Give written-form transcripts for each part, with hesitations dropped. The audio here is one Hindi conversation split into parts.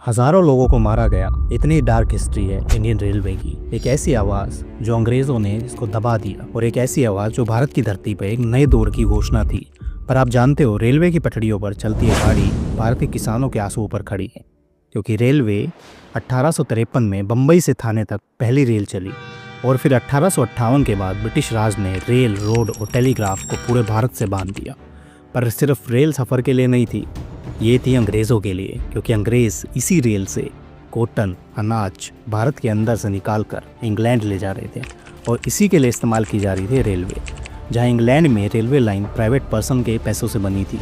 हजारों लोगों को मारा गया, इतनी डार्क हिस्ट्री है इंडियन रेलवे की। एक ऐसी आवाज़ जो अंग्रेज़ों ने इसको दबा दिया, और एक ऐसी आवाज़ जो भारत की धरती पर एक नए दौर की घोषणा थी। पर आप जानते हो, रेलवे की पटरियों पर चलती है गाड़ी भारत के किसानों के आंसुओं पर खड़ी है, क्योंकि रेलवे 1853 में बम्बई से थाने तक पहली रेल चली, और फिर 1858 के बाद ब्रिटिश राज ने रेल, रोड और टेलीग्राफ को पूरे भारत से बांध दिया। पर सिर्फ रेल सफ़र के लिए नहीं थी, ये थी अंग्रेज़ों के लिए, क्योंकि अंग्रेज़ इसी रेल से कॉटन, अनाज भारत के अंदर से निकाल कर इंग्लैंड ले जा रहे थे, और इसी के लिए इस्तेमाल की जा रही थी रेलवे। जहाँ इंग्लैंड में रेलवे लाइन प्राइवेट पर्सन के पैसों से बनी थी,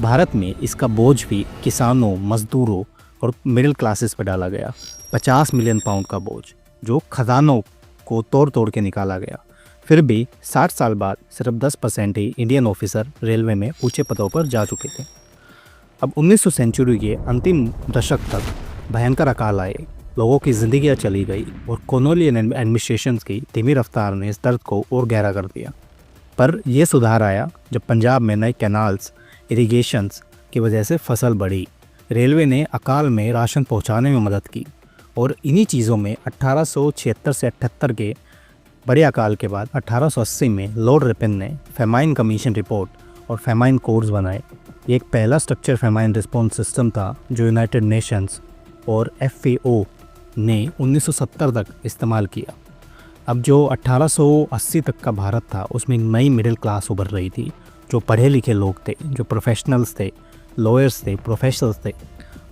भारत में इसका बोझ भी किसानों, मजदूरों और मिडिल क्लासेस पर डाला गया। 50 मिलियन पाउंड का बोझ जो खजानों को तोड़ तोड़ के निकाला गया। फिर भी 60 साल बाद सिर्फ 10% ही इंडियन ऑफिसर रेलवे में ऊंचे पदों पर जा चुके थे। अब 19वीं सेंचुरी के अंतिम दशक तक भयंकर अकाल आए, लोगों की जिंदगियां चली गई, और कॉलोनियल एडमिनिस्ट्रेशन की धीमी रफ्तार ने इस दर्द को और गहरा कर दिया। पर यह सुधार आया जब पंजाब में नए कैनाल्स, इरिगेशंस की वजह से फसल बढ़ी। रेलवे ने अकाल में राशन पहुंचाने में मदद की, और इन्हीं चीज़ों में 1876 से 78 के बड़े अकाल के बाद 1880 में लॉर्ड रिपन ने फेमाइन कमीशन रिपोर्ट और फेमाइन कोड्स बनाए। ये एक पहला स्ट्रक्चर फेमाइन रिस्पॉन्स सिस्टम था जो यूनाइटेड नेशंस और FAO ने 1970 तक इस्तेमाल किया। अब जो 1880 तक का भारत था, उसमें एक नई मिडिल क्लास उभर रही थी, जो पढ़े लिखे लोग थे, जो प्रोफेशनल्स थे, लॉयर्स थे, प्रोफेसर्स थे,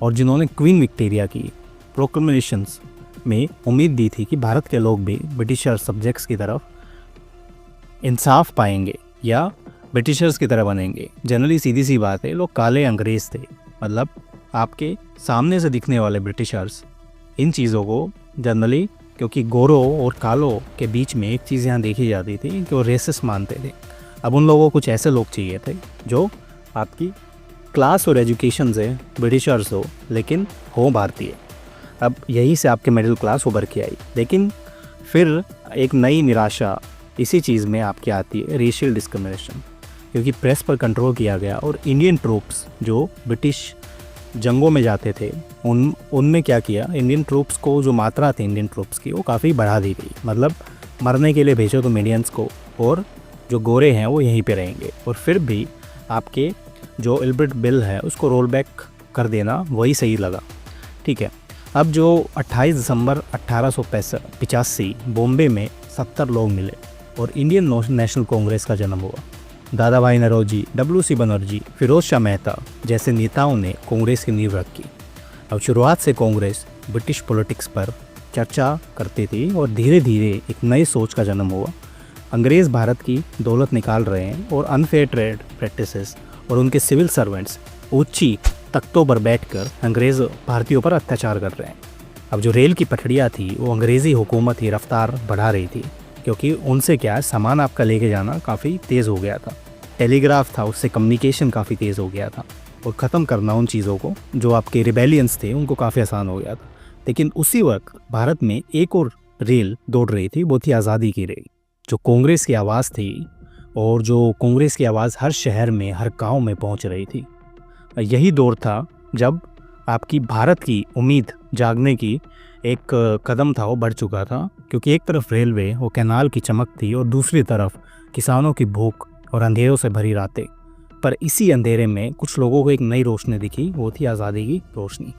और जिन्होंने क्वीन विक्टोरिया की प्रोक्लेमेशंस में उम्मीद दी थी कि भारत के लोग भी ब्रिटिशर सब्जेक्ट्स की तरफ इंसाफ पाएंगे या ब्रिटिशर्स की तरह बनेंगे। जनरली सीधी सी बात है, लोग काले अंग्रेज़ थे, मतलब आपके सामने से दिखने वाले ब्रिटिशर्स। इन चीज़ों को जनरली, क्योंकि गोरों और कालों के बीच में एक चीज़ यहाँ देखी जाती थी कि वो रेसिस्ट मानते थे। अब उन लोगों को कुछ ऐसे लोग चाहिए थे जो आपकी क्लास और एजुकेशन से ब्रिटिशर्स हो, लेकिन हो भारतीय। अब यहीं से आपके मिडिल क्लास उभर के आई। लेकिन फिर एक नई निराशा इसी चीज़ में आपकी आती है, रेशियल डिस्क्रिमिनेशन, क्योंकि प्रेस पर कंट्रोल किया गया, और इंडियन ट्रूप्स जो ब्रिटिश जंगों में जाते थे उनमें क्या किया, इंडियन ट्रूप्स को जो मात्रा थी इंडियन ट्रूप्स की वो काफ़ी बढ़ा दी गई। मतलब मरने के लिए भेजो तो इंडियंस को, और जो गोरे हैं वो यहीं पे रहेंगे। और फिर भी आपके जो इल्बर्ट बिल है उसको रोल बैक कर देना वही सही लगा। ठीक है। अब जो 28 दिसंबर 1885 बॉम्बे में 70 लोग मिले और इंडियन नेशनल कांग्रेस का जन्म हुआ। दादा भाई नौरोजी, WC बनर्जी, फिरोज शाह मेहता जैसे नेताओं ने कांग्रेस की नींव रखी। अब शुरुआत से कांग्रेस ब्रिटिश पॉलिटिक्स पर चर्चा करती थी, और धीरे धीरे एक नई सोच का जन्म हुआ। अंग्रेज़ भारत की दौलत निकाल रहे हैं, और अनफेयर ट्रेड प्रैक्टिसेस और उनके सिविल सर्वेंट्स ऊंची तख्तों पर बैठकर अंग्रेज़ भारतीयों पर अत्याचार कर रहे हैं। अब जो रेल की पटरियाँ थी वो अंग्रेज़ी हुकूमत ही रफ्तार बढ़ा रही थी, क्योंकि उनसे क्या सामान आपका लेके जाना काफ़ी तेज़ हो गया था। टेलीग्राफ था, उससे कम्युनिकेशन काफ़ी तेज़ हो गया था, और ख़त्म करना उन चीज़ों को जो आपके रिबेलियंस थे उनको काफ़ी आसान हो गया था। लेकिन उसी वक्त भारत में एक और रेल दौड़ रही थी, वो थी आज़ादी की रेल, जो कांग्रेस की आवाज़ थी, और जो कांग्रेस की आवाज़ हर शहर में, हर गाँव में पहुँच रही थी। यही दौर था जब आपकी भारत की उम्मीद जागने की एक कदम था, वो बढ़ चुका था, क्योंकि एक तरफ रेलवे और कैनाल की चमक थी, और दूसरी तरफ किसानों की भूख और अंधेरों से भरी रातें। पर इसी अंधेरे में कुछ लोगों को एक नई रोशनी दिखी, वो थी आज़ादी की रोशनी।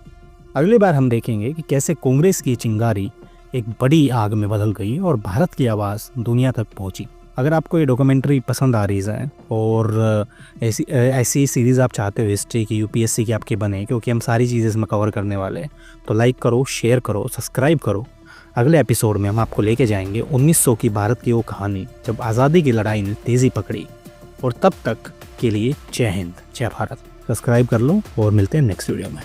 अगली बार हम देखेंगे कि कैसे कांग्रेस की चिंगारी एक बड़ी आग में बदल गई और भारत की आवाज़ दुनिया तक पहुंची। अगर आपको ये डॉक्यूमेंट्री पसंद आ रही है, और ऐसी सीरीज़ आप चाहते हो हिस्ट्री की, UPSC की आपके बने, क्योंकि हम सारी चीज़ें इसमें कवर करने वाले हैं, तो लाइक करो, शेयर करो, सब्सक्राइब करो। अगले एपिसोड में हम आपको लेके जाएंगे 1900 की भारत की वो कहानी जब आज़ादी की लड़ाई ने तेज़ी पकड़ी। और तब तक के लिए जय हिंद, जय भारत। सब्सक्राइब कर लो, और मिलते हैं नेक्स्ट वीडियो में।